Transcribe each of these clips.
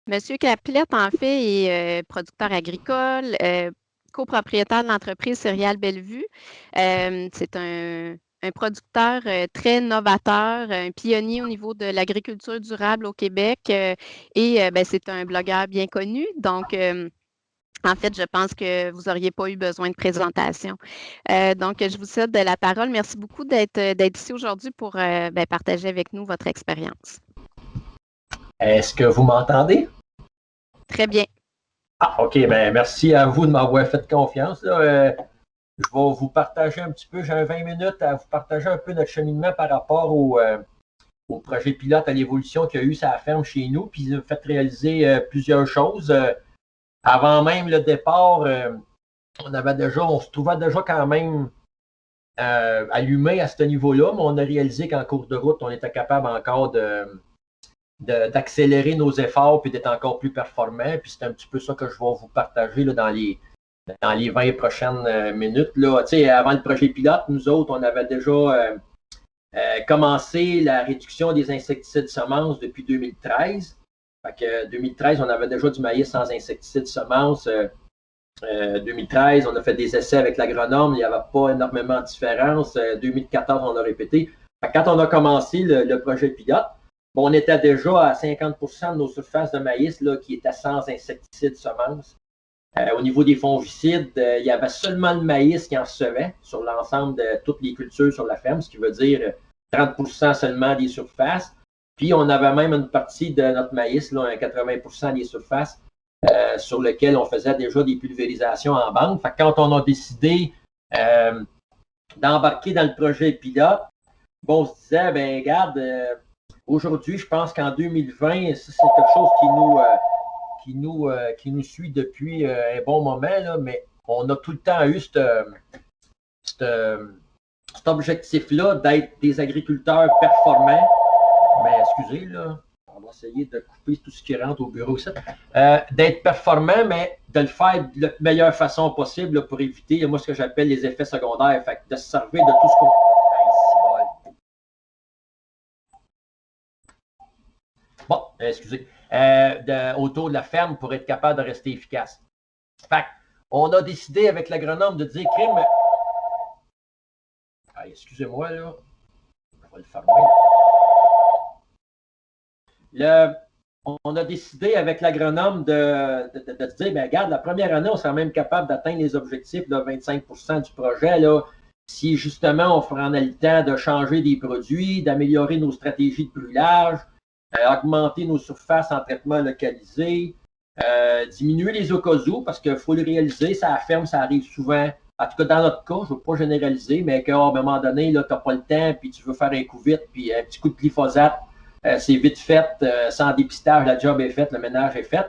Monsieur Caplette, en fait, est producteur agricole, copropriétaire de l'entreprise Céréales Bellevue. C'est un producteur très novateur, un pionnier au niveau de l'agriculture durable au Québec et ben, c'est un blogueur bien connu. Donc, en fait, je pense que vous n'auriez pas eu besoin de présentation. Donc, je vous cède la parole. Merci beaucoup d'être ici aujourd'hui pour ben, partager avec nous votre expérience. Est-ce que vous m'entendez? Très bien. Ah, OK. Ben, merci à vous de m'avoir fait confiance. Je vais vous partager un petit peu, j'ai 20 minutes à vous partager un peu notre cheminement par rapport au projet pilote à l'évolution qu'il y a eu sur la ferme chez nous, puis ils ont fait réaliser plusieurs choses. Avant même le départ, on se trouvait déjà quand même allumé à ce niveau-là, mais on a réalisé qu'en cours de route, on était capable encore d'accélérer nos efforts puis d'être encore plus performants. Puis c'est un petit peu ça que je vais vous partager là, dans les 20 prochaines minutes. Là. Avant le projet pilote, nous autres, on avait déjà commencé la réduction des insecticides semences depuis 2013. Fait que 2013, on avait déjà du maïs sans insecticides semences. 2013, on a fait des essais avec l'agronome, il n'y avait pas énormément de différence. 2014, on a répété. Fait que quand on a commencé le projet pilote, bon, on était déjà à 50% de nos surfaces de maïs là, qui étaient sans insecticides semences. Au niveau des fongicides, il y avait seulement le maïs qui en recevait sur l'ensemble de toutes les cultures sur la ferme, ce qui veut dire 30% seulement des surfaces. Puis on avait même une partie de notre maïs, là, 80% des surfaces, sur lequel on faisait déjà des pulvérisations en bande. Fait que quand on a décidé d'embarquer dans le projet pilote, bon, on se disait, ben regarde, aujourd'hui, je pense qu'en 2020, ça, c'est quelque chose qui nous suit depuis un bon moment, là, mais on a tout le temps eu cet objectif-là d'être des agriculteurs performants. Mais excusez, là, on va essayer de couper tout ce qui rentre au bureau. D'être performant, mais de le faire de la meilleure façon possible là, pour éviter, moi, ce que j'appelle les effets secondaires. Fait que de se servir de tout ce qu'on. Bon, excusez. Autour de la ferme pour être capable de rester efficace. Fait on a décidé avec l'agronome de dire crime. Ah, excusez-moi, là. On va le fermer. On a décidé avec l'agronome de se dire, ben, regarde, la première année, on sera même capable d'atteindre les objectifs de 25% du projet. Là, si justement on prendrait le temps de changer des produits, d'améliorer nos stratégies de brûlage, augmenter nos surfaces en traitement localisé, diminuer les occasions, parce qu'il faut le réaliser, ça la ferme, ça arrive souvent. En tout cas, dans notre cas, je ne veux pas généraliser, mais qu'à un moment donné, tu n'as pas le temps, puis tu veux faire un coup vite, puis un petit coup de glyphosate, c'est vite fait, sans dépistage, la job est faite, le ménage est fait.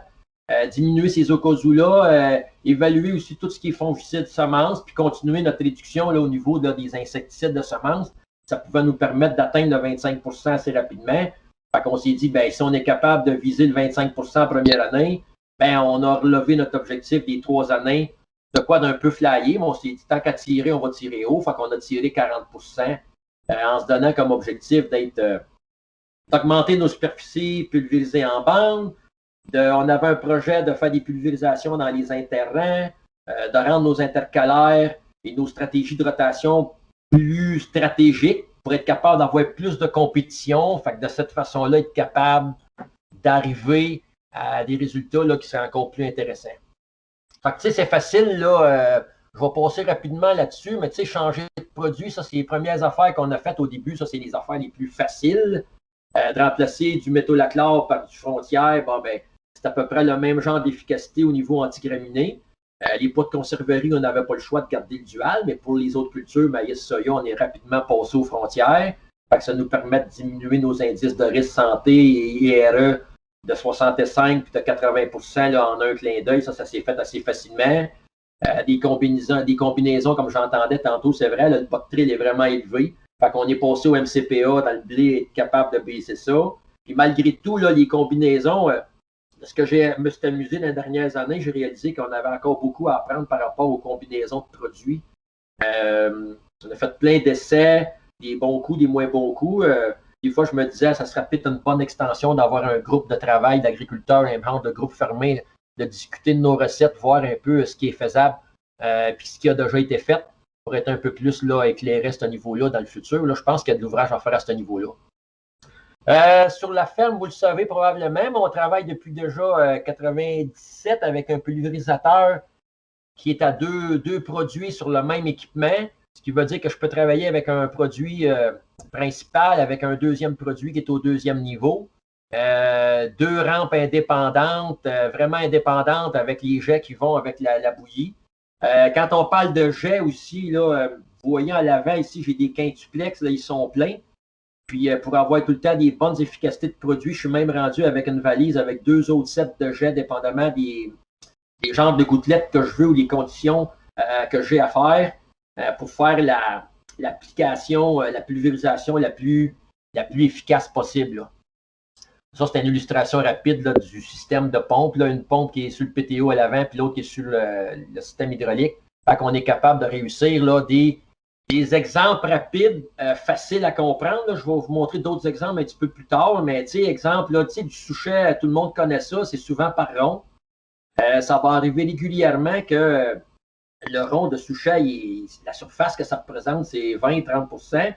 Diminuer ces occasions-là, évaluer aussi tout ce qui est fongicide semences, puis continuer notre réduction là, au niveau là, des insecticides de semences. Ça pouvait nous permettre d'atteindre le 25% assez rapidement. Fait qu'on s'est dit, ben, si on est capable de viser le 25% en première année, ben, on a relevé notre objectif des 3 années, de quoi d'un peu flyer, mais on s'est dit, tant qu'à tirer, on va tirer haut. Fait qu'on a tiré 40% en se donnant comme objectif d'augmenter nos superficies pulvérisées en bande. On avait un projet de faire des pulvérisations dans les interrangs, de rendre nos intercalaires et nos stratégies de rotation plus stratégiques pour être capable d'avoir plus de compétition. Fait que de cette façon-là, être capable d'arriver à des résultats là, qui seraient encore plus intéressants. Fait que tu sais, c'est facile, là. Je vais passer rapidement là-dessus, mais tu sais, changer de produit, ça, c'est les premières affaires qu'on a faites au début. Ça, c'est les affaires les plus faciles. De remplacer du métolachlore par du frontière, bon, ben, c'est à peu près le même genre d'efficacité au niveau antigraminé. Les pots de conserverie, on n'avait pas le choix de garder le dual, mais pour les autres cultures, maïs, soya, on est rapidement passé aux frontières. Fait que ça nous permet de diminuer nos indices de risque santé et IRE de 65 puis de 80% là, en un clin d'œil. Ça s'est fait assez facilement. Des combinaisons, comme j'entendais tantôt, c'est vrai, là, le bactérien est vraiment élevé. Fait qu'on est passé au MCPA dans le blé, être capable de baisser ça. Puis malgré tout, là, les combinaisons, ce que je me suis amusé dans les dernières années, j'ai réalisé qu'on avait encore beaucoup à apprendre par rapport aux combinaisons de produits. On a fait plein d'essais, des bons coups, des moins bons coups. des fois, je me disais, ça serait peut-être une bonne extension d'avoir un groupe de travail d'agriculteurs, un genre de groupe fermé, de discuter de nos recettes, voir un peu ce qui est faisable, puis ce qui a déjà été fait, pour être un peu plus là, éclairé à ce niveau-là dans le futur. Là, je pense qu'il y a de l'ouvrage à faire à ce niveau-là. Sur la ferme, vous le savez probablement, mais on travaille depuis déjà 97 avec un pulvérisateur qui est à deux produits sur le même équipement, ce qui veut dire que je peux travailler avec un produit principal, avec un deuxième produit qui est au deuxième niveau. Deux rampes indépendantes, vraiment indépendantes avec les jets qui vont avec la bouillie. Quand on parle de jets aussi, là, vous voyez en l'avant ici, j'ai des quintuplex, là, ils sont pleins. Puis pour avoir tout le temps des bonnes efficacités de produits, je suis même rendu avec une valise avec 2 autres sets de jets, dépendamment des genres de gouttelettes que je veux ou les conditions que j'ai à faire pour faire l'application, la pulvérisation la plus efficace possible. Là. Ça, c'est une illustration rapide là, du système de pompe. Là, une pompe qui est sur le PTO à l'avant, puis l'autre qui est sur le système hydraulique. Fait qu'on est capable de réussir là, des exemples rapides, faciles à comprendre. Là. Je vais vous montrer d'autres exemples un petit peu plus tard, mais exemple là, du souchet, tout le monde connaît ça, c'est souvent par rond. Ça va arriver régulièrement que le rond de souchet, la surface que ça représente, c'est 20-30%.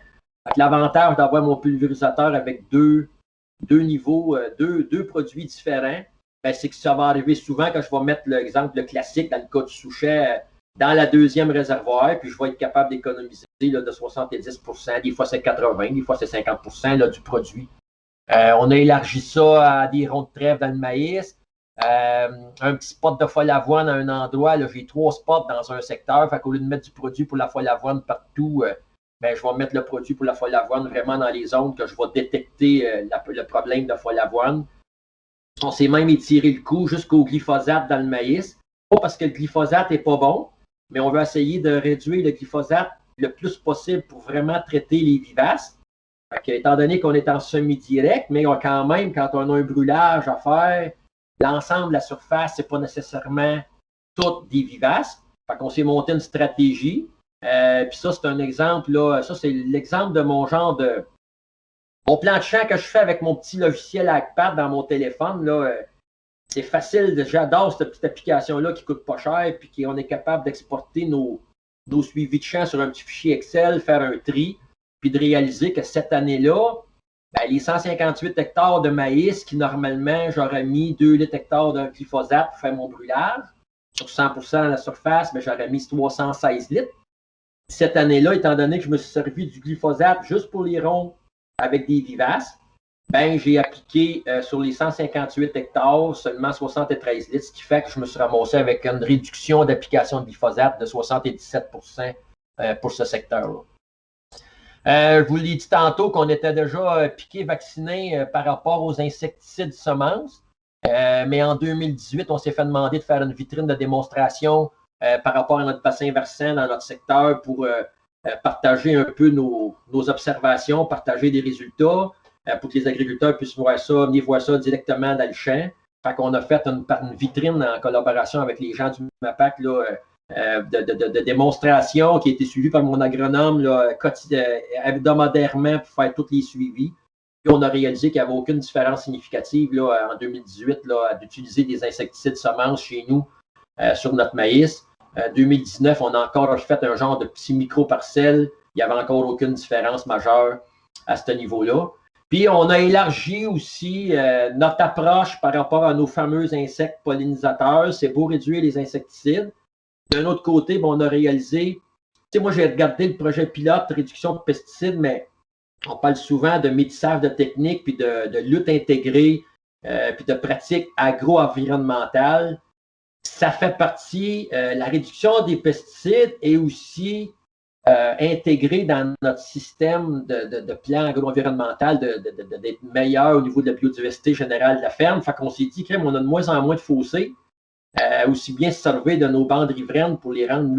L'avantage d'avoir mon pulvérisateur avec deux niveaux, deux produits différents, c'est que ça va arriver souvent quand je vais mettre l'exemple classique dans le cas du souchet dans la deuxième réservoir, puis je vais être capable d'économiser de 70%, des fois c'est 80%, des fois c'est 50% là, du produit. On a élargi ça à des ronds de trèfle dans le maïs. Un petit spot de folle avoine à un endroit, j'ai 3 spots dans un secteur. Fait qu'au lieu de mettre du produit pour la folle avoine partout, je vais mettre le produit pour la folle avoine vraiment dans les zones que je vais détecter le problème de folle avoine. On s'est même étiré le coup jusqu'au glyphosate dans le maïs. Pas parce que le glyphosate n'est pas bon, mais on veut essayer de réduire le glyphosate le plus possible pour vraiment traiter les vivaces. Fait que, étant donné qu'on est en semi-direct, mais quand même, quand on a un brûlage à faire, l'ensemble de la surface, ce n'est pas nécessairement toutes des vivaces. Fait qu'on s'est monté une stratégie. Puis ça, c'est un exemple, là. Ça, c'est l'exemple de mon genre de. Mon plan de champ que je fais avec mon petit logiciel iPad dans mon téléphone, là. C'est facile. J'adore cette petite application-là qui ne coûte pas cher, puis qu'on est capable d'exporter nos suivis de champ sur un petit fichier Excel, faire un tri, puis de réaliser que cette année-là, les 158 hectares de maïs qui, normalement, j'aurais mis 2 litres hectares de glyphosate pour faire mon brûlage, sur 100% de la surface, j'aurais mis 316 litres. Cette année-là, étant donné que je me suis servi du glyphosate juste pour les ronds avec des vivaces, j'ai appliqué sur les 158 hectares seulement 73 litres, ce qui fait que je me suis ramassé avec une réduction d'application de glyphosate de 77% pour ce secteur-là. Je vous l'ai dit tantôt qu'on était déjà piqué, vacciné par rapport aux insecticides semences. Mais en 2018, on s'est fait demander de faire une vitrine de démonstration par rapport à notre bassin versant dans notre secteur pour partager un peu nos observations, partager des résultats pour que les agriculteurs puissent venir voir ça directement dans le champ. Fait qu'on a fait une vitrine en collaboration avec les gens du MAPAC là, de démonstration qui a été suivie par mon agronome là, hebdomadairement pour faire tous les suivis. Puis on a réalisé qu'il n'y avait aucune différence significative là, en 2018 là, d'utiliser des insecticides semences chez nous sur notre maïs. 2019, on a encore fait un genre de petit micro-parcelle. Il n'y avait encore aucune différence majeure à ce niveau-là. Puis on a élargi aussi notre approche par rapport à nos fameux insectes pollinisateurs. C'est pour réduire les insecticides. D'un autre côté, on a réalisé, moi j'ai regardé le projet pilote de réduction de pesticides, mais on parle souvent de métissage de techniques, puis de lutte intégrée, puis de pratiques agro-environnementales. Ça fait partie, la réduction des pesticides est aussi intégrée dans notre système de plan agro-environnemental d'être meilleur au niveau de la biodiversité générale de la ferme. Fait qu'on s'est dit qu'on a de moins en moins de fossés. Aussi bien se servir de nos bandes riveraines pour les rendre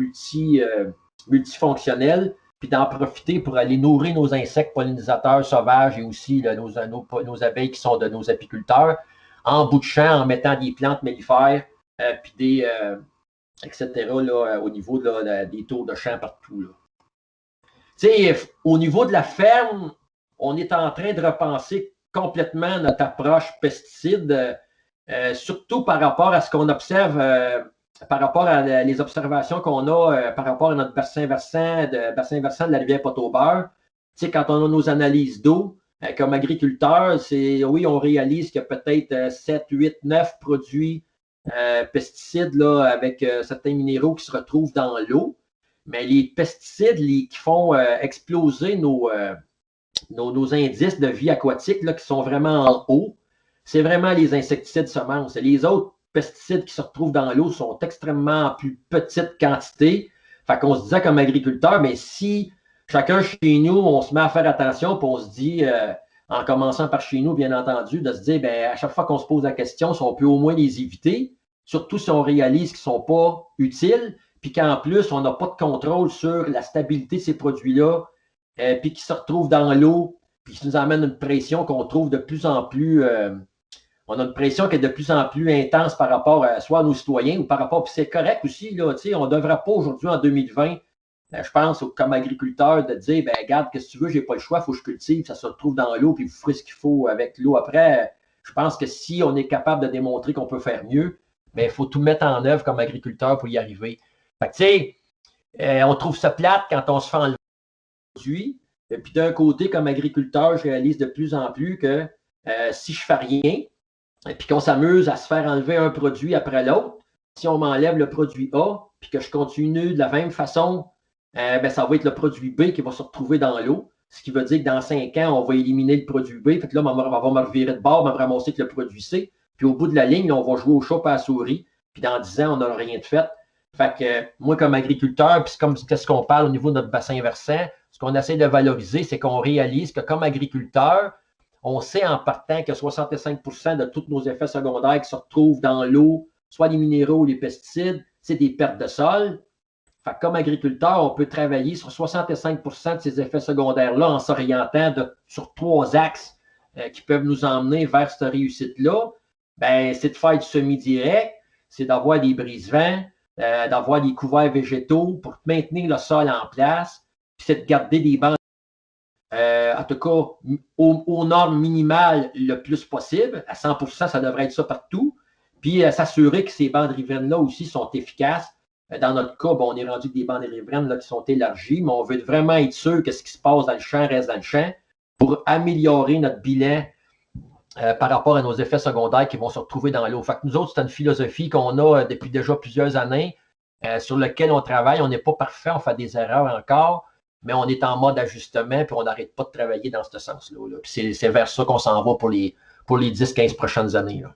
multifonctionnelles, puis d'en profiter pour aller nourrir nos insectes pollinisateurs sauvages et aussi là, nos abeilles qui sont de nos apiculteurs, en bout de champ, en mettant des plantes mellifères, puis etc. Là, au niveau là, des tours de champ partout. Là. Au niveau de la ferme, on est en train de repenser complètement notre approche pesticide, surtout par rapport à ce qu'on observe, par rapport à les observations qu'on a par rapport à notre bassin versant de la rivière Pot-au-Beurre. Tu sais, quand on a nos analyses d'eau, comme agriculteur, oui, on réalise qu'il y a peut-être 7, 8, 9 produits pesticides là, avec certains minéraux qui se retrouvent dans l'eau. Mais les pesticides qui font exploser nos indices de vie aquatique là, qui sont vraiment en haut, c'est vraiment les insecticides semences. Les autres pesticides qui se retrouvent dans l'eau sont extrêmement en plus petite quantité. Fait qu'on se disait comme agriculteur, mais si chacun chez nous, on se met à faire attention, puis on se dit, en commençant par chez nous, bien entendu, de se dire, à chaque fois qu'on se pose la question, si on peut au moins les éviter, surtout si on réalise qu'ils ne sont pas utiles, puis qu'en plus, on n'a pas de contrôle sur la stabilité de ces produits-là, puis qui se retrouvent dans l'eau, puis qui nous amène une pression qu'on trouve de plus en plus, on a une pression qui est de plus en plus intense par rapport soit à nos citoyens ou par rapport, puis c'est correct aussi, là, on ne devrait pas aujourd'hui en 2020, je pense, comme agriculteur, de dire, regarde, qu'est-ce que tu veux, j'ai pas le choix, il faut que je cultive, ça se retrouve dans l'eau, puis vous ferez ce qu'il faut avec l'eau après. Je pense que si on est capable de démontrer qu'on peut faire mieux, il faut tout mettre en œuvre comme agriculteur pour y arriver. Fait que, tu sais, on trouve ça plate quand on se fait enlever produit. Et puis d'un côté, comme agriculteur, je réalise de plus en plus que si je ne fais rien, et puis qu'on s'amuse à se faire enlever un produit après l'autre, si on m'enlève le produit A, puis que je continue de la même façon, ça va être le produit B qui va se retrouver dans l'eau. Ce qui veut dire que dans 5 ans, on va éliminer le produit B. Fait que là, on va me revirer de bord, on va me ramasser avec le produit C. Puis au bout de la ligne, on va jouer au chat et à la souris. Puis dans 10 ans, on n'aura rien de fait. Fait que moi, comme agriculteur, puis comme qu'est-ce qu'on parle au niveau de notre bassin versant, ce qu'on essaie de valoriser, c'est qu'on réalise que comme agriculteur, on sait en partant que 65% de tous nos effets secondaires qui se retrouvent dans l'eau, soit les minéraux ou les pesticides, c'est des pertes de sol. Fait que comme agriculteur, on peut travailler sur 65% de ces effets secondaires-là en s'orientant sur 3 axes qui peuvent nous emmener vers cette réussite-là. C'est de faire du semi-direct, c'est d'avoir des brise-vents, d'avoir des couverts végétaux pour maintenir le sol en place, puis c'est de garder des bandes, en tout cas, aux normes minimales le plus possible. À 100%, ça devrait être ça partout. Puis s'assurer que ces bandes riveraines-là aussi sont efficaces. Dans notre cas, on est rendu avec des bandes riveraines là, qui sont élargies, mais on veut vraiment être sûr que ce qui se passe dans le champ reste dans le champ pour améliorer notre bilan par rapport à nos effets secondaires qui vont se retrouver dans l'eau. Fait que nous autres, c'est une philosophie qu'on a depuis déjà plusieurs années sur laquelle on travaille. On n'est pas parfait, on fait des erreurs encore, mais on est en mode ajustement puis on n'arrête pas de travailler dans ce sens-là. Là. Puis c'est vers ça qu'on s'en va pour les 10-15 prochaines années. Là.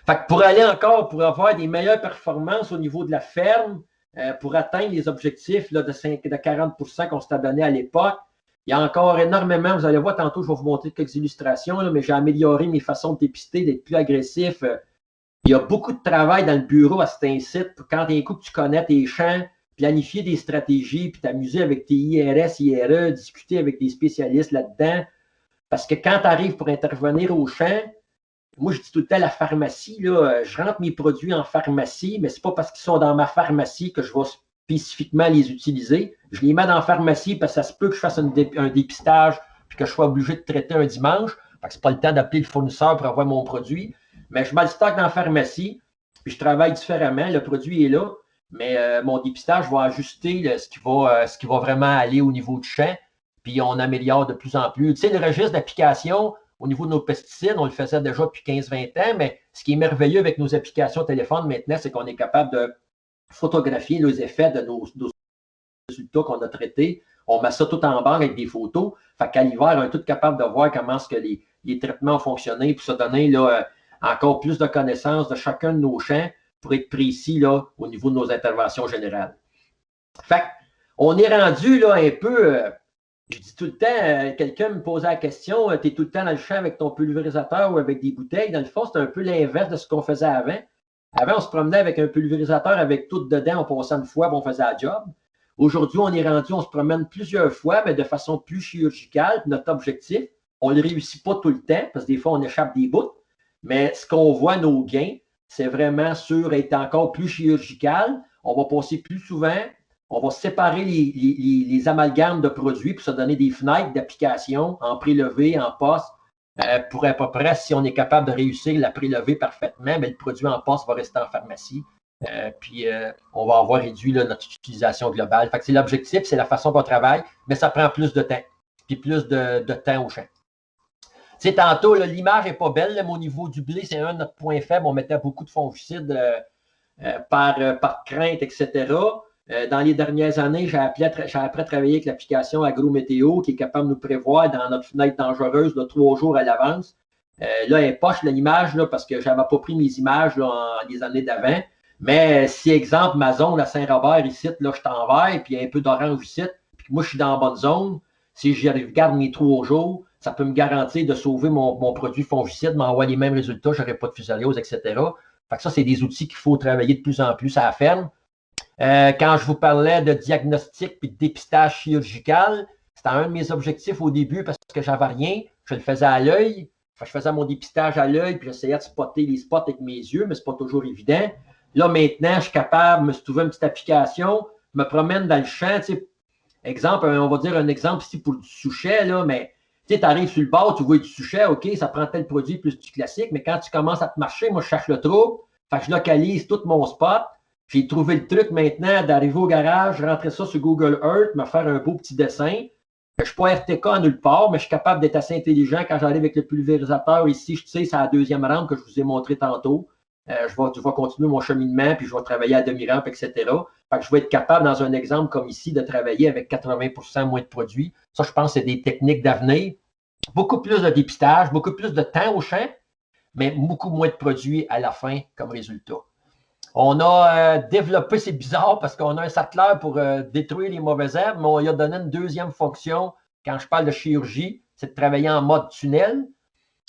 Fait que pour aller encore, pour avoir des meilleures performances au niveau de la ferme, pour atteindre les objectifs là, de 40% qu'on s'était donné à l'époque, il y a encore énormément, vous allez voir tantôt, je vais vous montrer quelques illustrations, là, mais j'ai amélioré mes façons de dépister, d'être plus agressif. Il y a beaucoup de travail dans le bureau à cet incite pour quand d'un coup que tu connais tes champs, planifier des stratégies, puis t'amuser avec tes IRS, IRE, discuter avec des spécialistes là-dedans. Parce que quand tu arrives pour intervenir au champ, moi, je dis tout le temps la pharmacie, là, je rentre mes produits en pharmacie, mais ce n'est pas parce qu'ils sont dans ma pharmacie que je vais spécifiquement les utiliser. Je les mets dans la pharmacie parce que ça se peut que je fasse un dépistage puis que je sois obligé de traiter un dimanche. Fait que ce n'est pas le temps d'appeler le fournisseur pour avoir mon produit. Mais je mets le stock dans la pharmacie, puis je travaille différemment. Le produit est là, mais mon dépistage va ajuster ce qui va vraiment aller au niveau du champ, puis on améliore de plus en plus. Tu sais, le registre d'application, au niveau de nos pesticides, on le faisait déjà depuis 15-20 ans, mais ce qui est merveilleux avec nos applications téléphone maintenant, c'est qu'on est capable de photographier les effets de nos résultats qu'on a traités. On met ça tout en banque avec des photos. Fait qu'à l'hiver, on est tout capable de voir comment est-ce que les traitements ont fonctionné pour se donner là, encore plus de connaissances de chacun de nos champs pour être précis là, au niveau de nos interventions générales. Fait qu'on est rendu là, un peu... je dis tout le temps, quelqu'un me posait la question, tu es tout le temps dans le champ avec ton pulvérisateur ou avec des bouteilles. Dans le fond, c'est un peu l'inverse de ce qu'on faisait avant. Avant, on se promenait avec un pulvérisateur avec tout dedans, on passait une fois, on faisait la job. Aujourd'hui, on est rendu, on se promène plusieurs fois, mais de façon plus chirurgicale. Notre objectif, on ne le réussit pas tout le temps, parce que des fois, on échappe des bouts. Mais ce qu'on voit, nos gains, c'est vraiment sur être encore plus chirurgical. On va passer plus souvent. on va séparer les amalgames de produits pour se donner des fenêtres d'application en prélevé, en poste, pour à peu près, si on est capable de réussir la prélever parfaitement, mais le produit en poste va rester en pharmacie. Puis on va avoir réduit là, notre utilisation globale. Fait que c'est l'objectif, c'est la façon qu'on travaille, mais ça prend plus de temps, puis plus de temps au champ. Tu sais, tantôt, l'image n'est pas belle, là, mais au niveau du blé, c'est un de notre point faible. On mettait beaucoup de fongicides par crainte, etc. Dans les dernières années, j'ai appris à travailler avec l'application AgroMétéo qui est capable de nous prévoir dans notre fenêtre dangereuse de 3 jours à l'avance. Là, elle est poche l'image parce que je n'avais pas pris mes images là, en les années d'avant. Mais si, exemple, ma zone à Saint-Robert, ici, là, je suis en vert, puis il y a un peu d'orange ici, puis moi, je suis dans la bonne zone, si je regarde mes 3 jours, ça peut me garantir de sauver mon produit fongicide, m'envoyer les mêmes résultats, je n'aurai pas de fusariose, etc. Fait que ça, c'est des outils qu'il faut travailler de plus en plus à la ferme. Quand je vous parlais de diagnostic et de dépistage chirurgical, c'était un de mes objectifs au début parce que j'avais rien. Je le faisais à l'œil. Je faisais mon dépistage à l'œil puis j'essayais de spotter les spots avec mes yeux, mais ce n'est pas toujours évident. Là, maintenant, je suis capable de me trouver une petite application, je me promène dans le champ. Exemple, on va dire un exemple ici pour du souchet, là, mais tu arrives sur le bord, tu vois du souchet, OK, ça prend tel produit plus du classique, mais quand tu commences à te marcher, moi, je cherche le trou, fait que je localise tout mon spot. J'ai trouvé le truc maintenant d'arriver au garage, rentrer ça sur Google Earth, me faire un beau petit dessin. Je ne suis pas RTK en nulle part, mais je suis capable d'être assez intelligent quand j'arrive avec le pulvérisateur. Ici, je sais, c'est la deuxième rampe que je vous ai montré tantôt. Je vais continuer mon cheminement, puis je vais travailler à demi-rampe, etc. Fait que je vais être capable, dans un exemple comme ici, de travailler avec 80% moins de produits. Ça, je pense que c'est des techniques d'avenir. Beaucoup plus de dépistage, beaucoup plus de temps au champ, mais beaucoup moins de produits à la fin comme résultat. On a développé, c'est bizarre parce qu'on a un satteleur pour détruire les mauvaises herbes, mais on lui a donné une deuxième fonction quand je parle de chirurgie, c'est de travailler en mode tunnel.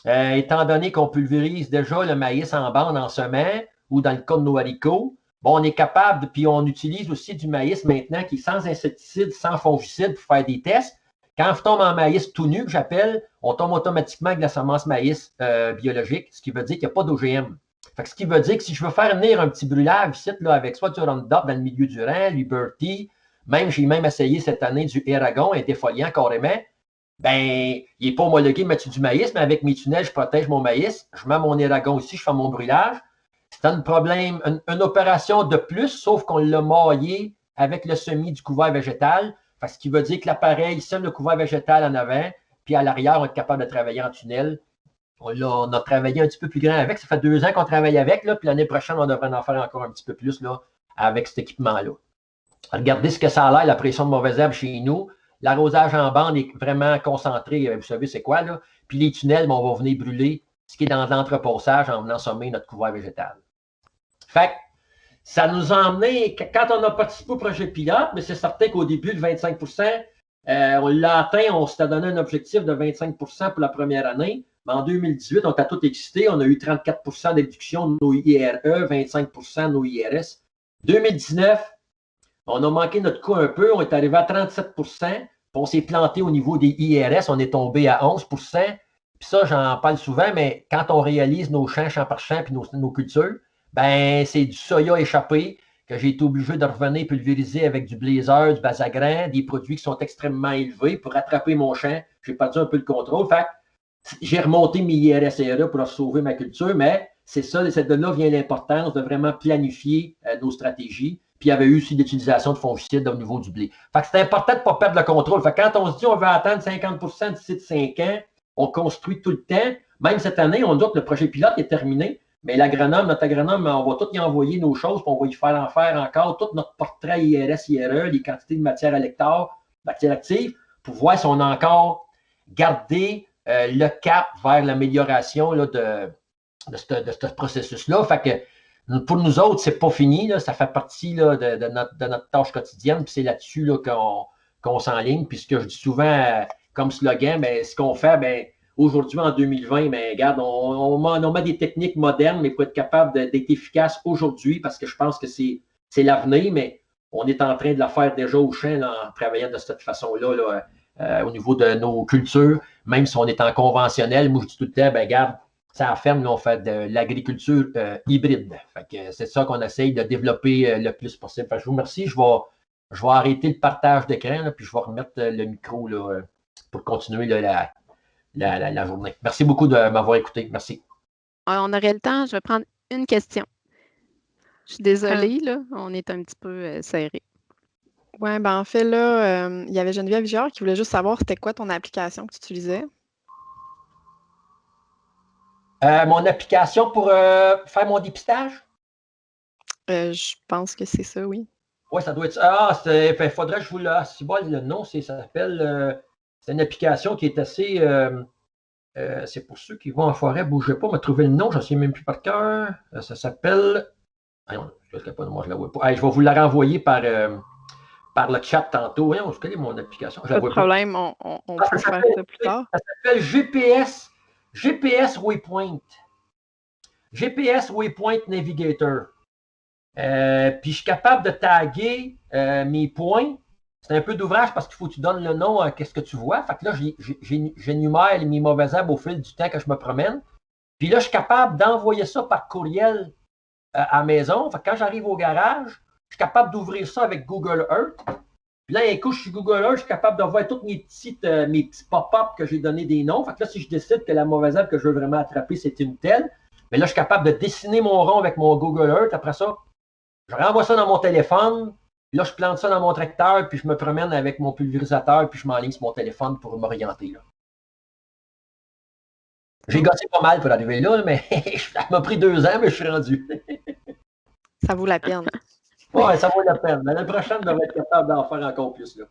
Étant donné qu'on pulvérise déjà le maïs en bande en semant ou dans le cas de nos haricots, bon, on est capable, puis on utilise aussi du maïs maintenant qui est sans insecticide, sans fongicide pour faire des tests. Quand on tombe en maïs tout nu, que j'appelle, on tombe automatiquement avec de la semence maïs biologique, ce qui veut dire qu'il n'y a pas d'OGM. Fait que ce qui veut dire que si je veux faire venir un petit brûlage ici, là, avec soit du Roundup dans le milieu du rang, Liberty, j'ai même essayé cette année du Eragon, un défoliant carrément, ben, il n'est pas homologué mettre du maïs, mais avec mes tunnels, je protège mon maïs, je mets mon Eragon ici, je fais mon brûlage. C'est un problème, une opération de plus, sauf qu'on l'a maillé avec le semis du couvert végétal, ce qui veut dire que l'appareil sème le couvert végétal en avant, puis à l'arrière, on est capable de travailler en tunnel. On a travaillé un petit peu plus grand avec. Ça fait 2 ans qu'on travaille avec, là, puis l'année prochaine, on devrait en faire encore un petit peu plus là, avec cet équipement-là. Regardez ce que ça a l'air, la pression de mauvaises herbes chez nous. L'arrosage en bande est vraiment concentré, vous savez c'est quoi, là. Puis les tunnels, on va venir brûler ce qui est dans l'entrepassage en venant sommer notre couvert végétal. Fait que ça nous a emmené, quand on a participé au projet pilote, mais c'est certain qu'au début, le 25%, on l'a atteint, on s'était donné un objectif de 25% pour la première année. Mais en 2018, on était tout excité. On a eu 34% d'éduction de nos IRE, 25% de nos IRS. 2019, on a manqué notre coup un peu. On est arrivé à 37%. Puis on s'est planté au niveau des IRS. On est tombé à 11%. Puis ça, j'en parle souvent, mais quand on réalise nos champs, champ par champ, puis nos cultures, ben c'est du soya échappé que j'ai été obligé de revenir pulvériser avec du blazer, du basagran, des produits qui sont extrêmement élevés pour rattraper mon champ. J'ai perdu un peu le contrôle. Fait j'ai remonté mes IRS-ERE pour sauver ma culture, mais c'est ça, de là vient l'importance de vraiment planifier nos stratégies. Puis il y avait eu aussi l'utilisation de fongicides au niveau du blé. Fait que c'est important de ne pas perdre le contrôle. Fait que quand on se dit on veut atteindre 50% d'ici de 5 ans, on construit tout le temps. Même cette année, on dit que le projet pilote est terminé, mais notre agronome, on va tout y envoyer nos choses, puis on va y faire encore tout notre portrait IRS-IRE, les quantités de matière à l'hectare, matière active, pour voir si on a encore gardé le cap vers l'amélioration de ce processus-là. Fait que pour nous autres, c'est pas fini. Là, ça fait partie là, de notre tâche quotidienne. Puis c'est là-dessus là, qu'on s'enligne. Puis ce que je dis souvent comme slogan, ben, ce qu'on fait, ben, aujourd'hui, en 2020, ben, regarde, on met des techniques modernes, mais pour être capable d'être efficace aujourd'hui, parce que je pense que c'est l'avenir, mais on est en train de la faire déjà au champ là, en travaillant de cette façon-là. Là, au niveau de nos cultures, même si on est en conventionnel, moi je dis tout le temps, ben regarde, ça la ferme, là, on fait de l'agriculture hybride. Fait que c'est ça qu'on essaye de développer le plus possible. Fait que je vous remercie, je vais je vais arrêter le partage d'écran, là, puis je vais remettre le micro là, pour continuer là, la journée. Merci beaucoup de m'avoir écouté. Merci. On aurait le temps, je vais prendre une question. Je suis désolée, là, on est un petit peu serré. Oui, ben en fait, là, il y avait Geneviève Girard qui voulait juste savoir c'était quoi ton application que tu utilisais. Mon application pour faire mon dépistage? Je pense que c'est ça, oui. Oui, ça doit être ça. Ah, il faudrait que je vous le. Ah, c'est bon, le nom, ça s'appelle. C'est une application qui est assez. C'est pour ceux qui vont en forêt, bougez pas, me trouver le nom, je ne sais même plus par cœur. Ça s'appelle. Ah, non, je ne sais pas, moi je la vois pas. Ah, je vais vous la renvoyer par le chat tantôt. Voyons, quelle est mon application? Pas de problème, on peut faire ça plus tard. Ça s'appelle GPS Waypoint. GPS Waypoint Navigator. Puis je suis capable de taguer mes points. C'est un peu d'ouvrage parce qu'il faut que tu donnes le nom à qu'est-ce que tu vois. Fait que là, j'énumère mes mauvaises herbes au fil du temps que je me promène. Puis là, je suis capable d'envoyer ça par courriel à la maison. Fait que quand j'arrive au garage, je suis capable d'ouvrir ça avec Google Earth. Puis là, un coup, je suis Google Earth, je suis capable de voir tous mes petits pop-up que j'ai donné des noms. Fait que là, si je décide que la mauvaise herbe que je veux vraiment attraper, c'est une telle, mais là, je suis capable de dessiner mon rond avec mon Google Earth. Après ça, je renvoie ça dans mon téléphone. Puis là, je plante ça dans mon tracteur, puis je me promène avec mon pulvérisateur, puis je m'enligne sur mon téléphone pour m'orienter. Là. J'ai gossé pas mal pour arriver là, mais ça m'a pris 2 ans, mais je suis rendu. Ça vaut la peine. Oui, ça vaut la peine. Mais l'année prochaine, je devrais être capable d'en faire encore plus. Là.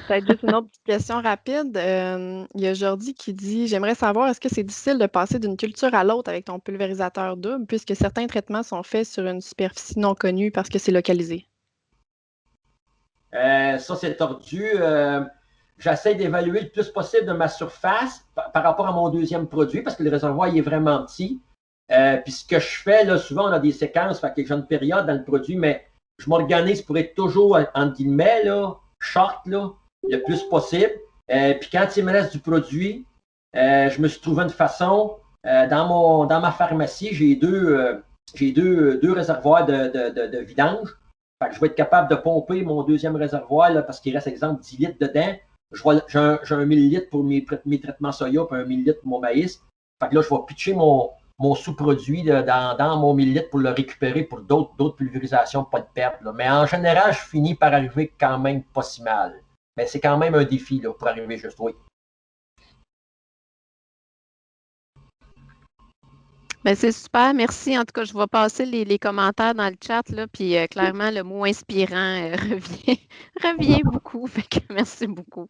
Peut-être juste une autre petite question rapide. Il y a Jordi qui dit « J'aimerais savoir, est-ce que c'est difficile de passer d'une culture à l'autre avec ton pulvérisateur double, puisque certains traitements sont faits sur une superficie non connue parce que c'est localisé? » Ça, c'est tordu. J'essaie d'évaluer le plus possible de ma surface par rapport à mon deuxième produit, parce que le réservoir il est vraiment petit. Puis ce que je fais, là, souvent, on a des séquences, fait que j'ai une période dans le produit, mais je m'organise pour être toujours, entre guillemets, là, short, là, le plus possible. Puis quand il me reste du produit, je me suis trouvé une façon. Dans ma pharmacie, j'ai deux réservoirs de vidange. Fait que je vais être capable de pomper mon deuxième réservoir là, parce qu'il reste, exemple, 10 litres dedans. J'ai un 1000 litres pour mes traitements soya et un 1000 litres pour mon maïs. Fait que là, je vais pitcher mon sous-produit dans mon 1000 litres pour le récupérer pour d'autres pulvérisations, pas de perte. Là. Mais en général, je finis par arriver quand même pas si mal. Mais c'est quand même un défi là, pour arriver juste, oui. Ben, c'est super, merci. En tout cas, je vais passer les commentaires dans le chat, là, puis clairement, le mot inspirant revient beaucoup. Fait que merci beaucoup.